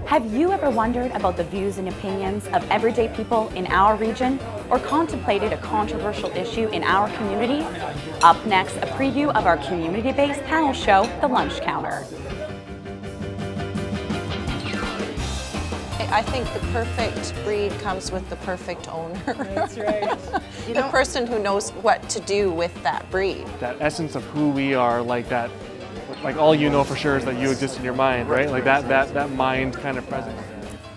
Have you ever wondered about the views and opinions of everyday people in our region, or contemplated a controversial issue in our community? Up next, a preview of our community-based panel show, The Lunch Counter. I think the perfect breed comes with the perfect owner. That's right. The person who knows what to do with that breed. That essence of who we are, like that, like all you know for sure is that you exist in your mind, right? Like that mind kind of presence.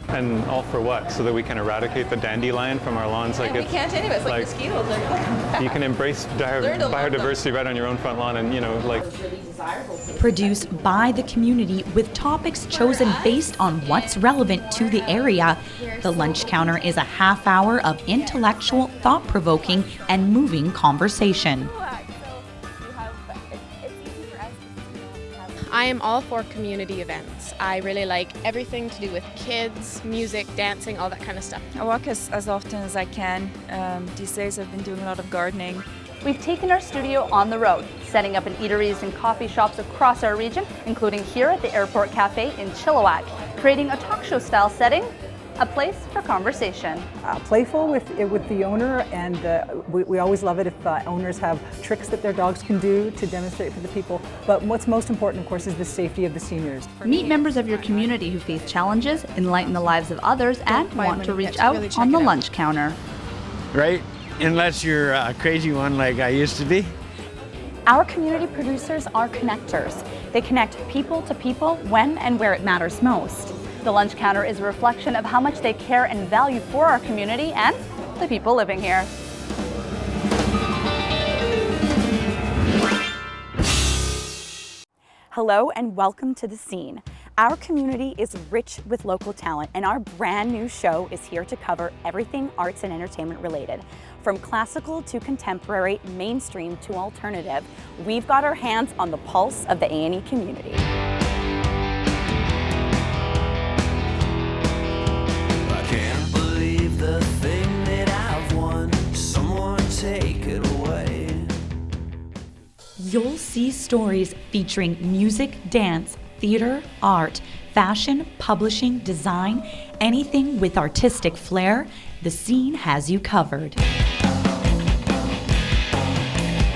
And all for what? So that we can eradicate the dandelion from our lawns? Like we can't anyway. It's like mosquitoes. You can embrace biodiversity right on your own front lawn, and Produced by the community with topics chosen based on what's relevant to the area, The Lunch Counter is a half hour of intellectual, thought-provoking, and moving conversation. I am all for community events. I really like everything to do with kids, music, dancing, all that kind of stuff. I walk as often as I can. These days I've been doing a lot of gardening. We've taken our studio on the road, setting up in eateries and coffee shops across our region, including here at the Airport Cafe in Chilliwack, creating a talk show style setting, a place for conversation. Playful with the owner, and we always love it if owners have tricks that their dogs can do to demonstrate for the people. But what's most important, of course, is the safety of the seniors. Meet members of your community who face challenges, enlighten the lives of others, and want to reach out on the lunch counter. Right? Unless you're a crazy one like I used to be. Our community producers are connectors. They connect people to people when and where it matters most. The Lunch Counter is a reflection of how much they care and value for our community and the people living here. Hello and welcome to The Scene. Our community is rich with local talent, and our brand new show is here to cover everything arts and entertainment related. From classical to contemporary, mainstream to alternative, we've got our hands on the pulse of the A&E community. I can't believe the thing that I've won. Someone take it away. You'll see stories featuring music, dance, theater, art, fashion, publishing, design, anything with artistic flair. The Scene has you covered.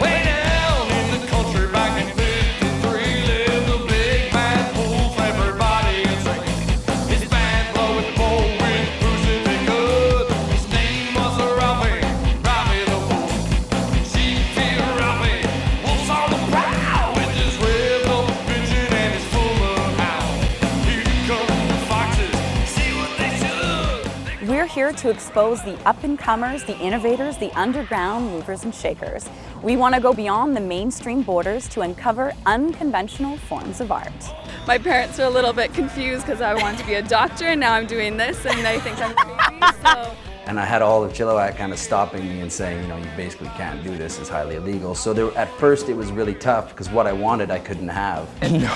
Way down in the country back in 53 lived a big man who for everybody and singing. His band blowing the bowl with cruising they could. His name was Ralphie, Ralphie the Wolf. Sheep-feed Ralphie, wolf's on the prowl with his ribbed up pigeon and his full of hound. Here come the foxes, see what they should. We're here to expose the up-and-comers, the innovators, the underground movers and shakers. We want to go beyond the mainstream borders to uncover unconventional forms of art. My parents are a little bit confused because I wanted to be a doctor and now I'm doing this and they think I'm crazy, so. And I had all of Chilliwack kind of stopping me and saying, you basically can't do this, it's highly illegal. So at first it was really tough because what I wanted I couldn't have. No.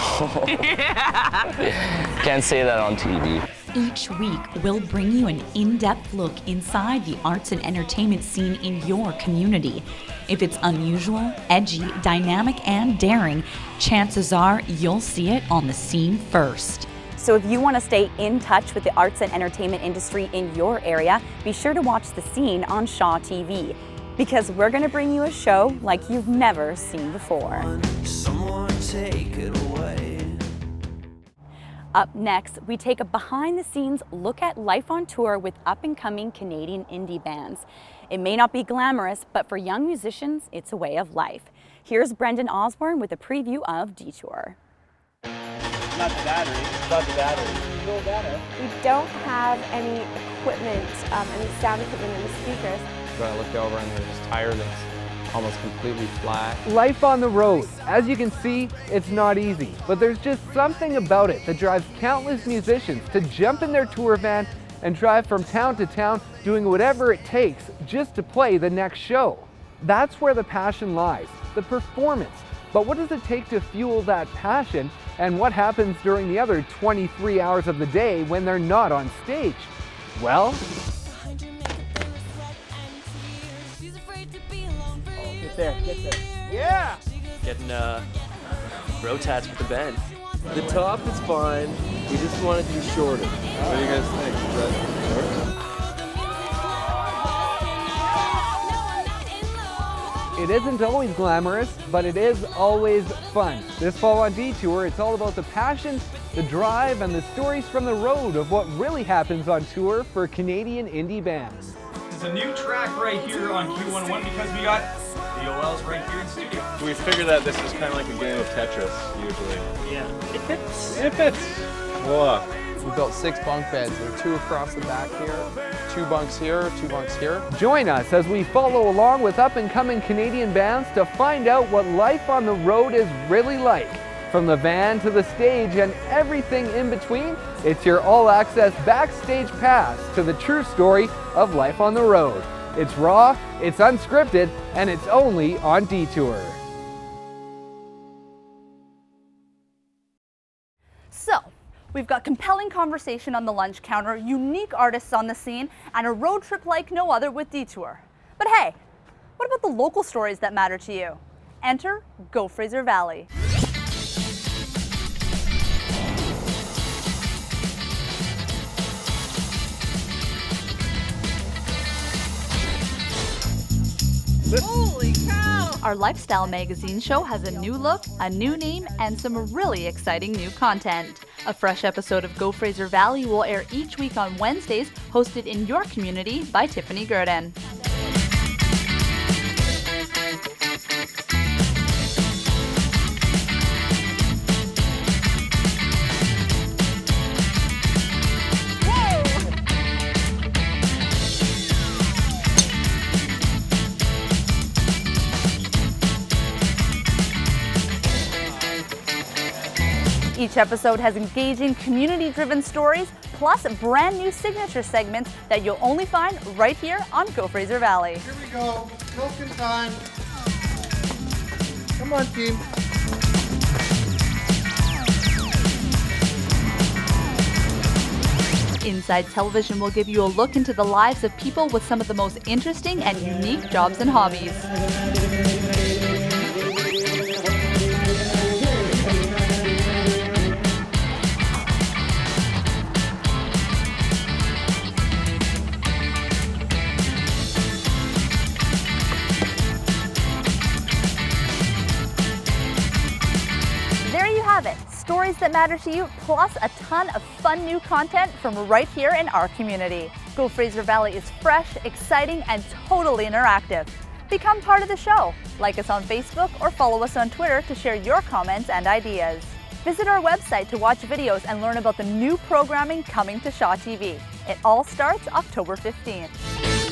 Can't say that on TV. Each week, we'll bring you an in-depth look inside the arts and entertainment scene in your community. If it's unusual, edgy, dynamic, and daring, chances are you'll see it on The Scene first. So if you want to stay in touch with the arts and entertainment industry in your area, be sure to watch The Scene on Shaw TV, because we're going to bring you a show like you've never seen before. Someone take it away. Up next, we take a behind-the-scenes look at life on tour with up-and-coming Canadian indie bands. It may not be glamorous, but for young musicians, it's a way of life. Here's Brendan Osborne with a preview of Detour. Not the battery. Not the battery. No data. We don't have any equipment, any sound equipment in the speakers. But I looked over and there's this tire that's almost completely flat. Life on the road. As you can see, it's not easy, but there's just something about it that drives countless musicians to jump in their tour van and drive from town to town, doing whatever it takes just to play the next show. That's where the passion lies, the performance. But what does it take to fuel that passion, and what happens during the other 23 hours of the day when they're not on stage? Well, Get there, get there. yeah! Getting road tats with the band. The top is fine, We just want to do shorter. What do you guys think? Is that short? It isn't always glamorous, but it is always fun. This fall on Detour, it's all about the passion, the drive, and the stories from the road of what really happens on tour for Canadian indie bands. There's a new track right here on Q11 because we got the OLs right here in studio. We figure that this is kind of like a game of Tetris, usually. Yeah, it fits. It fits. Look. We built 6 bunk beds. There are 2 across the back here, 2 bunks here, 2 bunks here. Join us as we follow along with up-and-coming Canadian bands to find out what life on the road is really like. From the van to the stage and everything in between, it's your all-access backstage pass to the true story of life on the road. It's raw, it's unscripted, and it's only on Detour. So, we've got compelling conversation on the lunch counter, unique artists on the scene, and a road trip like no other with Detour. But hey, what about the local stories that matter to you? Enter Go Fraser Valley. Holy cow! Our lifestyle magazine show has a new look, a new name, and some really exciting new content. A fresh episode of Go Fraser Valley will air each week on Wednesdays, hosted in your community by Tiffany Gurdon. Each episode has engaging, community-driven stories, plus brand new signature segments that you'll only find right here on Go Fraser Valley. Here we go, token time. Come on, team. Inside Television will give you a look into the lives of people with some of the most interesting and unique jobs and hobbies. Stories that matter to you, plus a ton of fun new content from right here in our community. Go Fraser Valley is fresh, exciting, and totally interactive. Become part of the show. Like us on Facebook or follow us on Twitter to share your comments and ideas. Visit our website to watch videos and learn about the new programming coming to Shaw TV. It all starts October 15th.